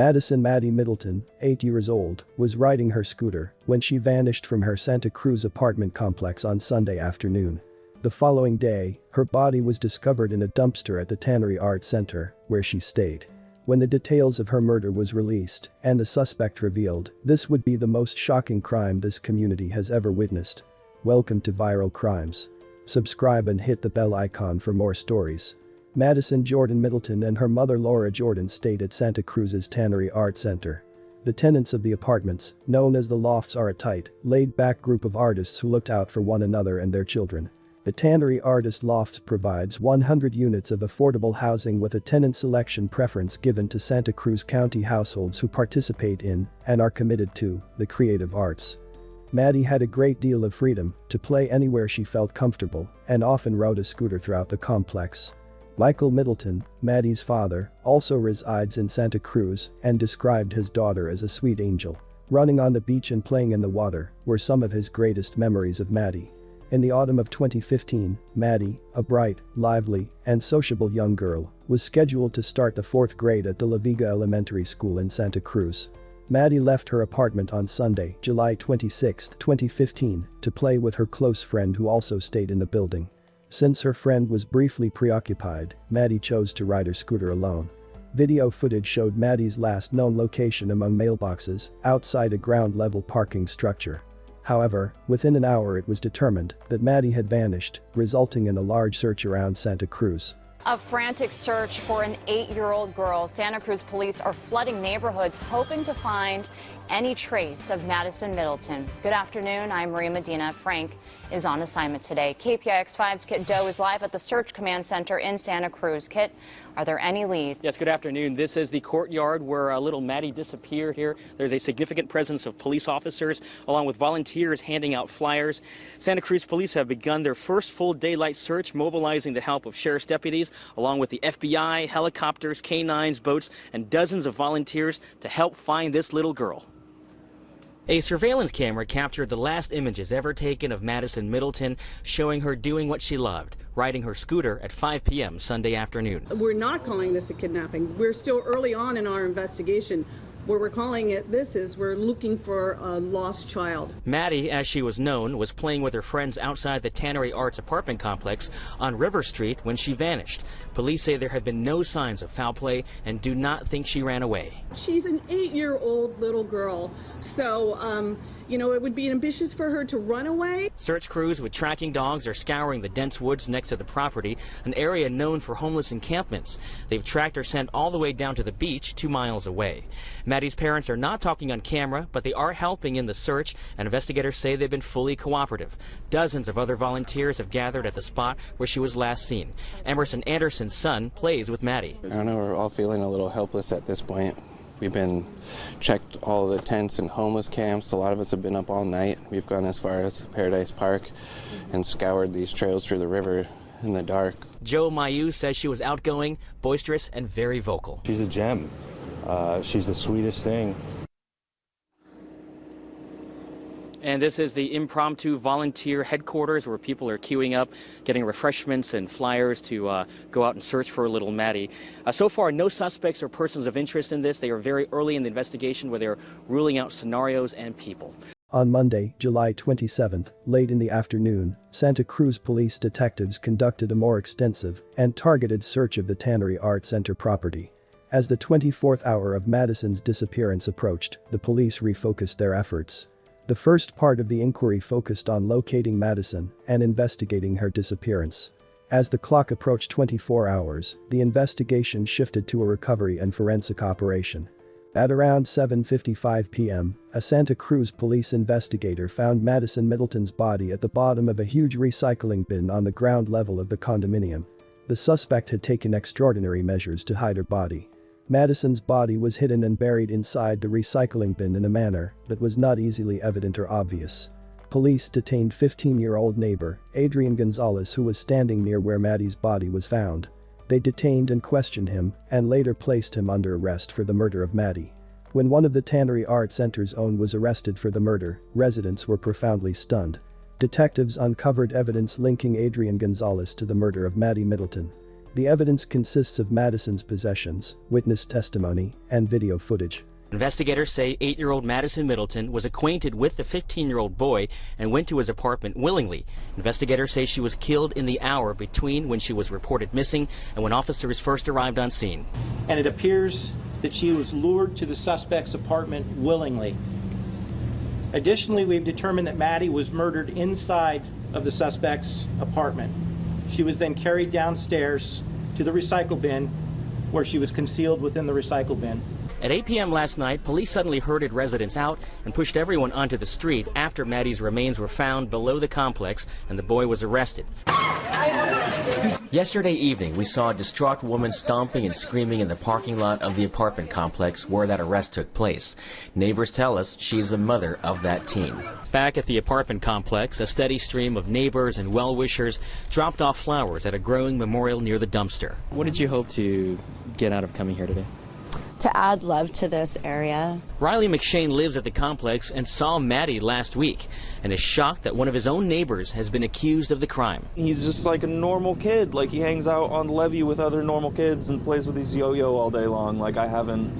Maddie Middleton, 8 years old, was riding her scooter when she vanished from her Santa Cruz apartment complex on Sunday afternoon. The following day, her body was discovered in a dumpster at the Tannery Art Center, where she stayed. When the details of her murder was released and the suspect revealed, this would be the most shocking crime this community has ever witnessed. Welcome to Viral Crimes. Subscribe and hit the bell icon for more stories. Madyson Jordan Middleton and her mother Laura Jordan stayed at Santa Cruz's Tannery Art Center. The tenants of the apartments, known as the Lofts, are a tight, laid-back group of artists who looked out for one another and their children. The Tannery Artist Lofts provides 100 units of affordable housing with a tenant selection preference given to Santa Cruz County households who participate in, and are committed to, the creative arts. Maddie had a great deal of freedom to play anywhere she felt comfortable and often rode a scooter throughout the complex. Michael Middleton, Maddie's father, also resides in Santa Cruz and described his daughter as a sweet angel. Running on the beach and playing in the water were some of his greatest memories of Maddie. In the autumn of 2015, Maddie, a bright, lively, and sociable young girl, was scheduled to start the 4th grade at the La Viga Elementary School in Santa Cruz. Maddie left her apartment on Sunday, July 26, 2015, to play with her close friend who also stayed in the building. Since her friend was briefly preoccupied, Maddie chose to ride her scooter alone. Video footage showed Maddie's last known location among mailboxes outside a ground-level parking structure. However, within an hour it was determined that Maddie had vanished, resulting in a large search around Santa Cruz. A frantic search for an 8-year-old girl. Santa Cruz police are flooding neighborhoods hoping to find any trace of Madyson Middleton. Good afternoon, I'm Maria Medina. Frank is on assignment today. KPIX5's Kit Doe is live at the Search Command Center in Santa Cruz. Kit, are there any leads? Yes, good afternoon. This is the courtyard where little Maddie disappeared here. There's a significant presence of police officers along with volunteers handing out flyers. Santa Cruz police have begun their first full daylight search, mobilizing the help of sheriff's deputies along with the FBI, helicopters, canines, boats, and dozens of volunteers to help find this little girl. A surveillance camera captured the last images ever taken of Madyson Middleton, showing her doing what she loved, riding her scooter at 5 p.m. Sunday afternoon. We're not calling this a kidnapping. We're still early on in our investigation. What we're calling it this is we're looking for a lost child. Maddie, as she was known, was playing with her friends outside the Tannery Arts apartment complex on River Street when she vanished. Police say there have been no signs of foul play and do not think she ran away. She's an 8-year-old little girl, so it would be ambitious for her to run away. Search crews with tracking dogs are scouring the dense woods next to the property, an area known for homeless encampments. They've tracked her scent all the way down to the beach 2 miles away. Maddie's parents are not talking on camera, but they are helping in the search, and investigators say they've been fully cooperative. Dozens of other volunteers have gathered at the spot where she was last seen. Emerson Anderson's son plays with Maddie. I don't know, we're all feeling a little helpless at this point. We've been checked all the tents and homeless camps. A lot of us have been up all night. We've gone as far as Paradise Park and scoured these trails through the river in the dark. Joe Mayu says she was outgoing, boisterous, and very vocal. She's a gem. She's the sweetest thing. And this is the impromptu volunteer headquarters where people are queuing up, getting refreshments and flyers to go out and search for little Maddie. So far, no suspects or persons of interest in this. They are very early in the investigation where they're ruling out scenarios and people. On Monday, July 27th, late in the afternoon, Santa Cruz police detectives conducted a more extensive and targeted search of the Tannery Art Center property. As the 24th hour of Madyson's disappearance approached, the police refocused their efforts. The first part of the inquiry focused on locating Madyson and investigating her disappearance. As the clock approached 24 hours, the investigation shifted to a recovery and forensic operation. At around 7:55 p.m., a Santa Cruz police investigator found Madyson Middleton's body at the bottom of a huge recycling bin on the ground level of the condominium. The suspect had taken extraordinary measures to hide her body. Madyson's body was hidden and buried inside the recycling bin in a manner that was not easily evident or obvious. Police detained 15-year-old neighbor, Adrian Gonzalez, who was standing near where Maddie's body was found. They detained and questioned him and later placed him under arrest for the murder of Maddie. When one of the Tannery Art Center's own was arrested for the murder, residents were profoundly stunned. Detectives uncovered evidence linking Adrian Gonzalez to the murder of Maddie Middleton. The evidence consists of Madyson's possessions, witness testimony, and video footage. Investigators say 8-year-old Madyson Middleton was acquainted with the 15-year-old boy and went to his apartment willingly. Investigators say she was killed in the hour between when she was reported missing and when officers first arrived on scene. And it appears that she was lured to the suspect's apartment willingly. Additionally, we've determined that Maddie was murdered inside of the suspect's apartment. She was then carried downstairs to the recycle bin, where she was concealed within the recycle bin. At 8 p.m. last night, police suddenly herded residents out and pushed everyone onto the street after Maddie's remains were found below the complex and the boy was arrested. Yesterday evening, we saw a distraught woman stomping and screaming in the parking lot of the apartment complex where that arrest took place. Neighbors tell us she's the mother of that teen. Back at the apartment complex, a steady stream of neighbors and well-wishers dropped off flowers at a growing memorial near the dumpster. What did you hope to get out of coming here today? To add love to this area. Riley McShane lives at the complex and saw Maddie last week and is shocked that one of his own neighbors has been accused of the crime. He's just like a normal kid. Like, he hangs out on the levee with other normal kids and plays with his yo-yo all day long. Like, I haven't,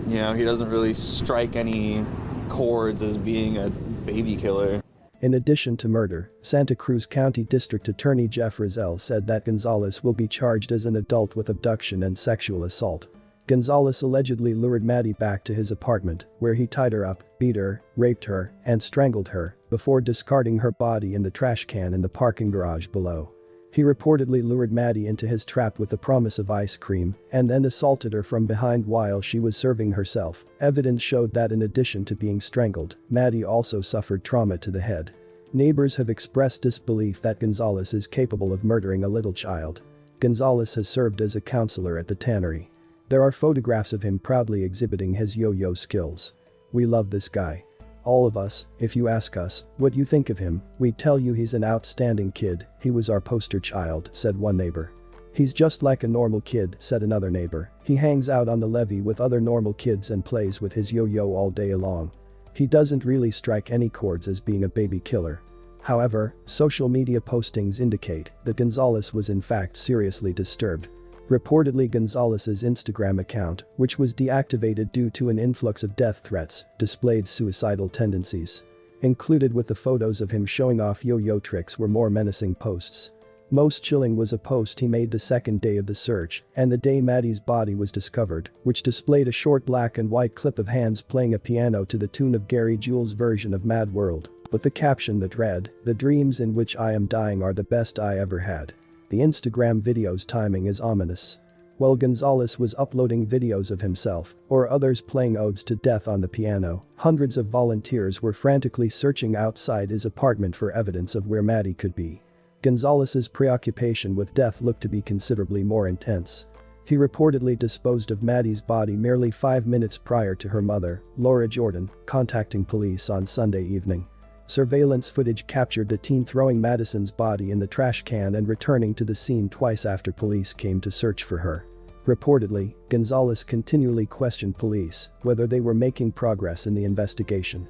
he doesn't really strike any chords as being a baby killer. In addition to murder, Santa Cruz County District Attorney Jeff Rizal said that Gonzalez will be charged as an adult with abduction and sexual assault. Gonzalez allegedly lured Maddie back to his apartment, where he tied her up, beat her, raped her, and strangled her, before discarding her body in the trash can in the parking garage below. He reportedly lured Maddie into his trap with the promise of ice cream, and then assaulted her from behind while she was serving herself. Evidence showed that in addition to being strangled, Maddie also suffered trauma to the head. Neighbors have expressed disbelief that Gonzalez is capable of murdering a little child. Gonzalez has served as a counselor at the tannery. There are photographs of him proudly exhibiting his yo-yo skills. We love this guy. All of us, if you ask us what you think of him, we'd tell you he's an outstanding kid. He was our poster child, said one neighbor. He's just like a normal kid, said another neighbor. He hangs out on the levee with other normal kids and plays with his yo-yo all day long. He doesn't really strike any chords as being a baby killer. However, social media postings indicate that Gonzalez was in fact seriously disturbed. Reportedly, Gonzalez's Instagram account, which was deactivated due to an influx of death threats, displayed suicidal tendencies. Included with the photos of him showing off yo-yo tricks were more menacing posts. Most chilling was a post he made the second day of the search and the day Maddie's body was discovered, which displayed a short black and white clip of hands playing a piano to the tune of Gary Jules' version of Mad World, with the caption that read, "The dreams in which I am dying are the best I ever had." The Instagram video's timing is ominous. While Gonzalez was uploading videos of himself or others playing odes to death on the piano, hundreds of volunteers were frantically searching outside his apartment for evidence of where Maddie could be. Gonzalez's preoccupation with death looked to be considerably more intense. He reportedly disposed of Maddie's body merely 5 minutes prior to her mother, Laura Jordan, contacting police on Sunday evening. Surveillance footage captured the teen throwing Madyson's body in the trash can and returning to the scene twice after police came to search for her. Reportedly, Gonzalez continually questioned police whether they were making progress in the investigation.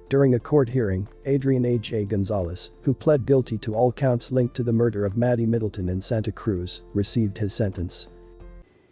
During a court hearing, Adrian A.J. Gonzalez, who pled guilty to all counts linked to the murder of Maddie Middleton in Santa Cruz, received his sentence.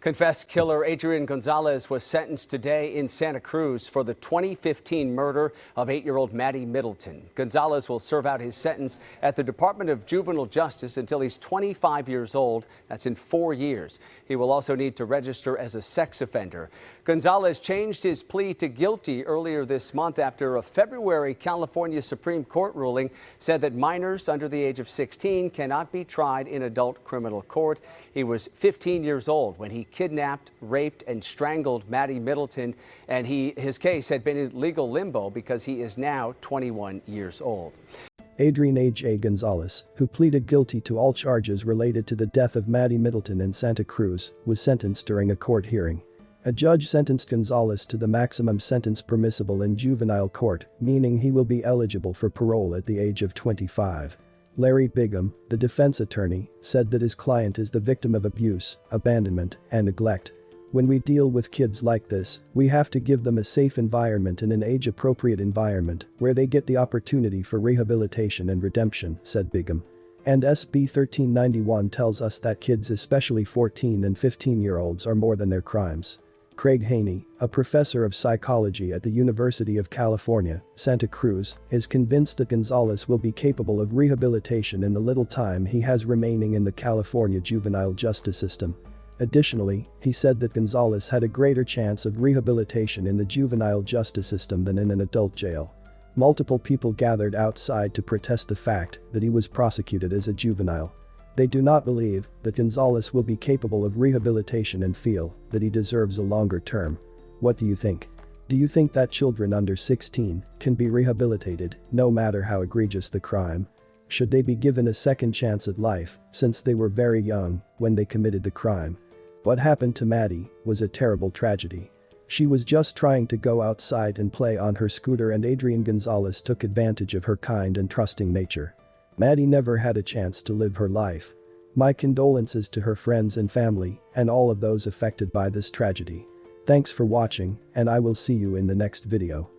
Confessed killer Adrian Gonzalez was sentenced today in Santa Cruz for the 2015 murder of 8-year-old Maddie Middleton. Gonzalez will serve out his sentence at the Department of Juvenile Justice until he's 25 years old. That's in 4 years. He will also need to register as a sex offender. Gonzalez changed his plea to guilty earlier this month after a February California Supreme Court ruling said that minors under the age of 16 cannot be tried in adult criminal court. He was 15 years old when he kidnapped, raped, and strangled Maddie Middleton, and his case had been in legal limbo because he is now 21 years old. Adrian A.J. Gonzalez, who pleaded guilty to all charges related to the death of Maddie Middleton in Santa Cruz, was sentenced during a court hearing. A judge sentenced Gonzalez to the maximum sentence permissible in juvenile court, meaning he will be eligible for parole at the age of 25. Larry Bigham, the defense attorney, said that his client is the victim of abuse, abandonment, and neglect. When we deal with kids like this, we have to give them a safe environment and an age-appropriate environment where they get the opportunity for rehabilitation and redemption, said Bigham. And SB 1391 tells us that kids, especially 14 and 15-year-olds, are more than their crimes. Craig Haney, a professor of psychology at the University of California, Santa Cruz, is convinced that Gonzalez will be capable of rehabilitation in the little time he has remaining in the California juvenile justice system. Additionally, he said that Gonzalez had a greater chance of rehabilitation in the juvenile justice system than in an adult jail. Multiple people gathered outside to protest the fact that he was prosecuted as a juvenile. They do not believe that Gonzalez will be capable of rehabilitation and feel that he deserves a longer term. What do you think? Do you think that children under 16 can be rehabilitated, no matter how egregious the crime? Should they be given a second chance at life, since they were very young when they committed the crime? What happened to Maddie was a terrible tragedy. She was just trying to go outside and play on her scooter, and Adrian Gonzalez took advantage of her kind and trusting nature. Maddie never had a chance to live her life. My condolences to her friends and family and all of those affected by this tragedy. Thanks for watching, and I will see you in the next video.